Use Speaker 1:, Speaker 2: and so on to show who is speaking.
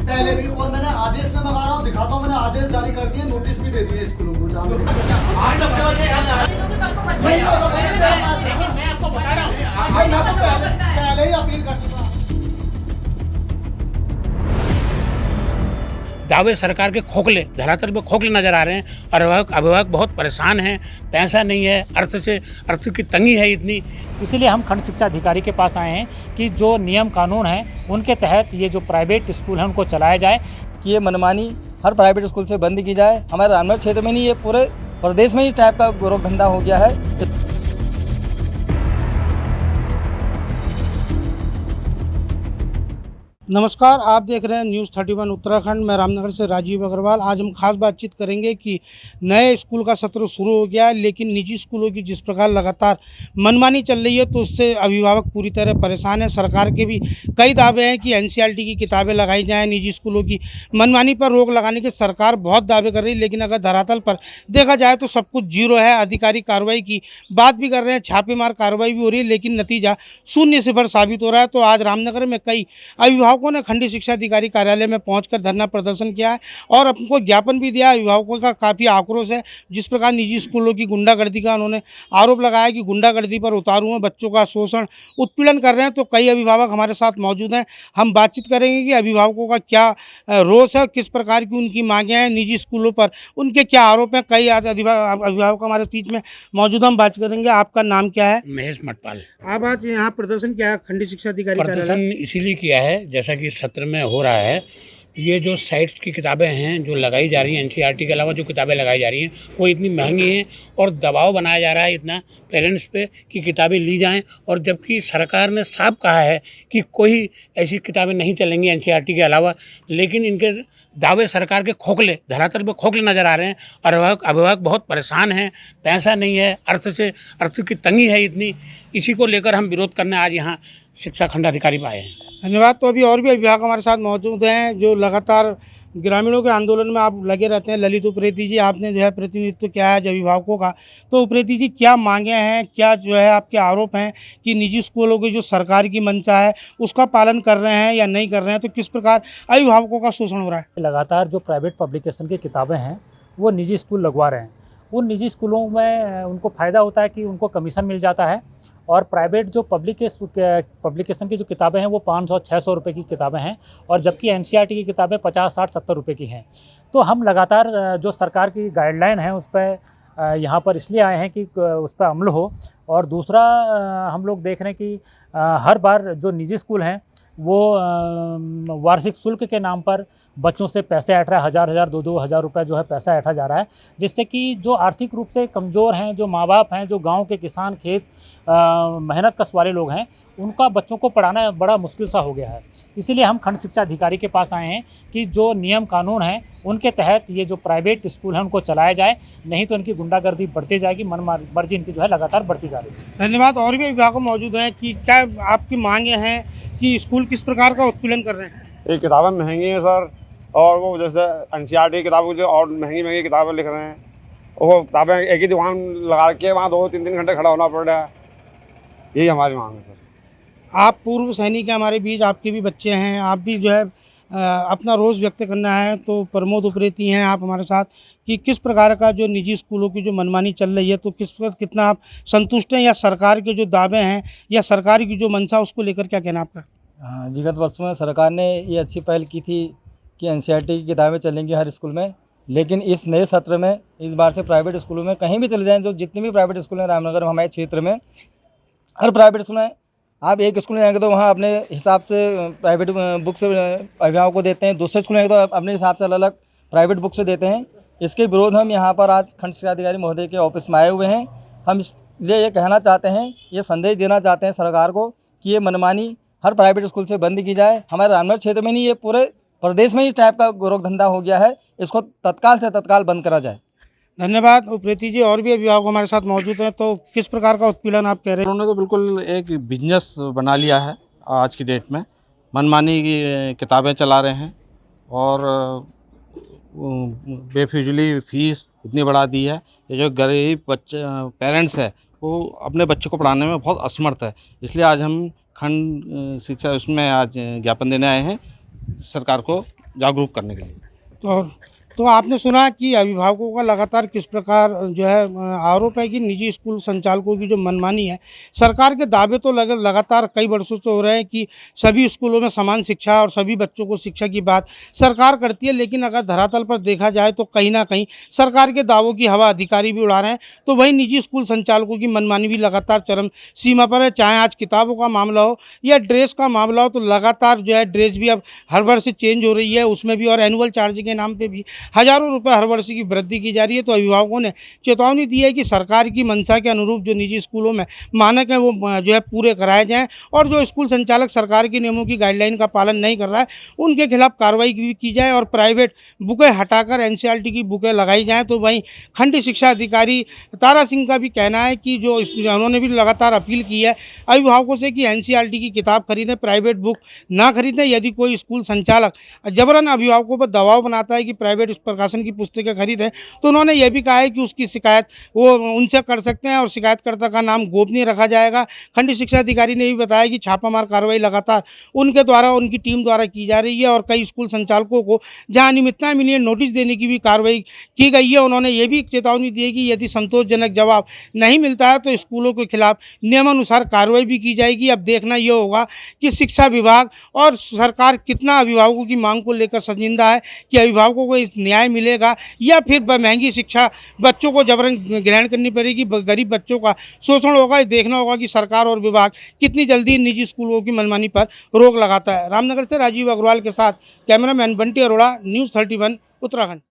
Speaker 1: पहले भी, और मैंने आदेश में मंगा रहा हूँ, दिखाता हूँ, मैंने आदेश जारी कर दिए, नोटिस भी दे दिए स्कूलों को। नहीं होगा भैया तेरे पास,
Speaker 2: मैं आपको बता रहा हूँ,
Speaker 1: भाई मैं तो पहले ही अपील कर चुका।
Speaker 2: दावे सरकार के खोखले, धरातल पे खोखले नजर आ रहे हैं और अभिभावक बहुत परेशान हैं। पैसा नहीं है, अर्थ की तंगी है इतनी।
Speaker 3: इसीलिए हम खंड शिक्षा अधिकारी के पास आए हैं कि जो नियम कानून हैं उनके तहत ये जो प्राइवेट स्कूल हैं उनको चलाया जाए,
Speaker 4: कि ये मनमानी हर प्राइवेट स्कूल से बंद की जाए। हमारे रामनगर क्षेत्र में नहीं, ये पूरे प्रदेश में इस टाइप का गोरख धंधा हो गया है।
Speaker 5: नमस्कार, आप देख रहे हैं न्यूज़ 31 उत्तराखंड। मैं रामनगर से राजीव अग्रवाल। आज हम खास बातचीत करेंगे कि नए स्कूल का सत्र शुरू हो गया है, लेकिन निजी स्कूलों की जिस प्रकार लगातार मनमानी चल रही है तो उससे अभिभावक पूरी तरह परेशान है। सरकार के भी कई दावे हैं कि एनसीईआरटी की किताबें लगाई जाएँ। निजी स्कूलों की मनमानी पर रोक लगाने के सरकार बहुत दावे कर रही है, लेकिन अगर धरातल पर देखा जाए तो सब कुछ जीरो है। अधिकारी कार्रवाई की बात भी कर रहे हैं, छापेमार कार्रवाई भी हो रही है, लेकिन नतीजा शून्य सिफर साबित हो रहा है। तो आज रामनगर में कई अभिभावकों ने खंड शिक्षा अधिकारी कार्यालय में पहुंचकर धरना प्रदर्शन किया है और उनको ज्ञापन भी दिया। अभिभावकों का काफ़ी आक्रोश है। जिस प्रकार निजी स्कूलों की गुंडागर्दी का उन्होंने आरोप लगाया कि गुंडागर्दी पर उतारू हैं, बच्चों का शोषण, उत्पीड़न कर रहे हैं। तो कई अभिभावक हमारे साथ मौजूद हैं। हम बातचीत करेंगे कि अभिभावकों का क्या रोष है, किस प्रकार की उनकी मांगें हैं, निजी स्कूलों पर उनके क्या आरोप हैं। कई आज अभिभावक हमारे बीच में मौजूद हैं। हम बात करेंगे। आपका नाम क्या है?
Speaker 2: महेश मटपाल।
Speaker 5: आप आज यहाँ प्रदर्शन किया है खंड शिक्षा अधिकारी
Speaker 2: प्रदर्शन इसीलिए किया है, जैसा कि सत्र में हो रहा है, ये जो साइट्स की किताबें हैं जो लगाई जा रही हैं, एनसीईआरटी के अलावा जो किताबें लगाई जा रही हैं वो इतनी महंगी हैं और दबाव बनाया जा रहा है इतना पेरेंट्स पे कि किताबें ली जाएं। और जबकि सरकार ने साफ कहा है कि कोई ऐसी किताबें नहीं चलेंगी एनसीईआरटी के अलावा, लेकिन इनके दावे सरकार के खोखले, धरातल पे खोखले नज़र आ रहे हैं और अभिभावक बहुत परेशान हैं। पैसा नहीं है, अर्थ की तंगी है इतनी। इसी को लेकर हम विरोध करने आज यहाँ शिक्षा खंड अधिकारी पे आए हैं।
Speaker 5: धन्यवाद। तो अभी और भी अभिभावक हमारे साथ मौजूद हैं जो लगातार ग्रामीणों के आंदोलन में आप लगे रहते हैं। ललित उप्रेती जी, आपने जो है प्रतिनिधित्व किया है अभिभावकों का। तो उप्रेती जी, क्या मांगे हैं, क्या जो है आपके आरोप हैं कि निजी स्कूलों की जो सरकार की मंशा है उसका पालन कर रहे हैं या नहीं कर रहे हैं? तो किस प्रकार अभिभावकों का शोषण हो रहा है?
Speaker 3: लगातार जो प्राइवेट पब्लिकेशन की किताबें हैं वो निजी स्कूल लगवा रहे हैं। उन निजी स्कूलों में उनको फ़ायदा होता है कि उनको कमीशन मिल जाता है और प्राइवेट जो पब्लिकेशन की जो किताबें हैं वो 500-600 रुपये की किताबें हैं और जबकि एनसीईआरटी की किताबें 50-60-70 रुपये की हैं। तो हम लगातार जो सरकार की गाइडलाइन है उस पर यहाँ पर इसलिए आए हैं कि उस पर अमल हो। और दूसरा हम लोग देख रहे हैं कि हर बार जो निजी स्कूल हैं वो वार्षिक शुल्क के नाम पर बच्चों से पैसे ऐंठ रहा है। 1000 2 हज़ार रुपये जो है पैसा ऐंठा जा रहा है, जिससे कि जो आर्थिक रूप से कमज़ोर हैं, जो माँ बाप हैं, जो गांव के किसान, खेत मेहनत कश वाले लोग हैं, उनका बच्चों को पढ़ाना बड़ा मुश्किल सा हो गया है। इसीलिए हम खंड शिक्षा अधिकारी के पास आए हैं कि जो नियम कानून हैं उनके तहत ये जो प्राइवेट स्कूल हैं उनको चलाया जाए, नहीं तो इनकी गुंडागर्दी बढ़ती जाएगी, मनमर्जी इनकी जो है लगातार बढ़ती जा रही है।
Speaker 5: धन्यवाद। और भी अभिभावक मौजूद हैं कि क्या आपकी मांगे हैं कि स्कूल किस प्रकार का उत्पीड़न कर रहे हैं?
Speaker 6: ये किताबें महंगी हैं सर, और वो जैसे एनसीईआरटी की किताबों जो और महंगी किताबें लिख रहे हैं, वो किताबें एक ही दुकान लगा के वहाँ 2-3 घंटे खड़ा होना पड़ रहा है। यही हमारी मांग है सर।
Speaker 5: आप पूर्व सैनिक हैं, हमारे बीच आपके भी बच्चे हैं, आप भी जो है अपना रोष व्यक्त करना है। तो प्रमोद उप्रेती हैं आप हमारे साथ कि किस प्रकार का जो निजी स्कूलों की जो मनमानी चल रही है, तो कितना आप संतुष्ट हैं या सरकार के जो दावे हैं या सरकार की जो मंशा उसको लेकर क्या कहना आपका?
Speaker 4: हाँ, विगत वर्षों में सरकार ने ये अच्छी पहल की थी कि एनसीईआरटी की किताबें चलेंगी हर स्कूल में, लेकिन इस नए सत्र में इस बार से प्राइवेट स्कूलों में कहीं भी चले जाएँ, जो जितने भी प्राइवेट स्कूल हैं रामनगर हमारे क्षेत्र में, हर प्राइवेट स्कूल में आप एक स्कूल में जाएंगे तो वहाँ अपने हिसाब से प्राइवेट बुक से अभिभावक को देते हैं, दूसरे स्कूल में तो अपने हिसाब से अलग अलग प्राइवेट बुक से देते हैं। इसके विरोध हम यहाँ पर आज खंड शिक्षा अधिकारी महोदय के ऑफिस में आए हुए हैं। हम इसलिए ये कहना चाहते हैं, ये संदेश देना चाहते हैं सरकार को कि ये मनमानी हर प्राइवेट स्कूल से बंद की जाए। हमारे रामनगर क्षेत्र में नहीं, ये पूरे प्रदेश में इस टाइप का गोरख धंधा हो गया है। इसको तत्काल से तत्काल बंद करा जाए।
Speaker 5: धन्यवाद उप्रेती जी। और भी अभिभावक हमारे साथ मौजूद हैं। तो किस प्रकार का उत्पीड़न आप कह रहे हैं?
Speaker 7: उन्होंने तो बिल्कुल एक बिजनेस बना लिया है आज की डेट में। मनमानी की किताबें चला रहे हैं और बेफिजूली फीस इतनी बढ़ा दी है। ये जो गरीब बच्चे पेरेंट्स है वो अपने बच्चों को पढ़ाने में बहुत असमर्थ है। इसलिए आज हम खंड शिक्षा उसमें आज ज्ञापन देने आए हैं सरकार को जागरूक करने के लिए।
Speaker 5: और तो आपने सुना कि अभिभावकों का लगातार किस प्रकार जो है आरोप है कि निजी स्कूल संचालकों की जो मनमानी है। सरकार के दावे तो लगातार कई वर्षों से हो रहे हैं कि सभी स्कूलों में समान शिक्षा और सभी बच्चों को शिक्षा की बात सरकार करती है, लेकिन अगर धरातल पर देखा जाए तो कहीं ना कहीं सरकार के दावों की हवा अधिकारी भी उड़ा रहे हैं, तो वहीं निजी स्कूल संचालकों की मनमानी भी लगातार चरम सीमा पर है। चाहे आज किताबों का मामला हो या ड्रेस का मामला हो, तो लगातार जो है ड्रेस भी अब हर वर्ष से चेंज हो रही है, उसमें भी, और एनुअल चार्ज के नाम पे भी हज़ारों रुपए हर वर्ष की वृद्धि की जा रही है। तो अभिभावकों ने चेतावनी दी है कि सरकार की मंशा के अनुरूप जो निजी स्कूलों में मानक हैं वो जो है पूरे कराए जाएं, और जो स्कूल संचालक सरकार के नियमों की गाइडलाइन का पालन नहीं कर रहा है उनके खिलाफ कार्रवाई भी की जाए और प्राइवेट बुकें हटाकर एनसीईआरटी की बुकें लगाई जाएँ। तो वहीं खंड शिक्षा अधिकारी तारा सिंह का भी कहना है कि जो उन्होंने भी लगातार अपील की है अभिभावकों से कि एनसीईआरटी की किताब खरीदें, प्राइवेट बुक ना खरीदें। यदि कोई स्कूल संचालक जबरन अभिभावकों पर दबाव बनाता है कि प्राइवेट प्रकाशन की पुस्तकें खरीदें, तो उन्होंने यह भी कहा है कि उसकी शिकायत वो उनसे कर सकते हैं और शिकायतकर्ता का नाम गोपनीय रखा जाएगा। खंड शिक्षा अधिकारी ने भी बताया कि छापामार कार्रवाई लगातार उनके द्वारा, उनकी टीम द्वारा की जा रही है और कई स्कूल संचालकों को जहां अनियमितताएं मिली है नोटिस देने की भी कार्रवाई की गई है। उन्होंने ये भी चेतावनी दी है कि यदि संतोषजनक जवाब नहीं मिलता है तो स्कूलों के खिलाफ नियमानुसार कार्रवाई भी की जाएगी। अब देखना ये होगा कि शिक्षा विभाग और सरकार कितना अभिभावकों की मांग को लेकर संजीदा है, कि अभिभावकों को न्याय मिलेगा या फिर महंगी शिक्षा बच्चों को जबरन ग्रहण करनी पड़ेगी, गरीब बच्चों का शोषण होगा। ये देखना होगा कि सरकार और विभाग कितनी जल्दी निजी स्कूलों की मनमानी पर रोक लगाता है। रामनगर से राजीव अग्रवाल के साथ कैमरामैन बंटी अरोड़ा, न्यूज़ 31 उत्तराखंड।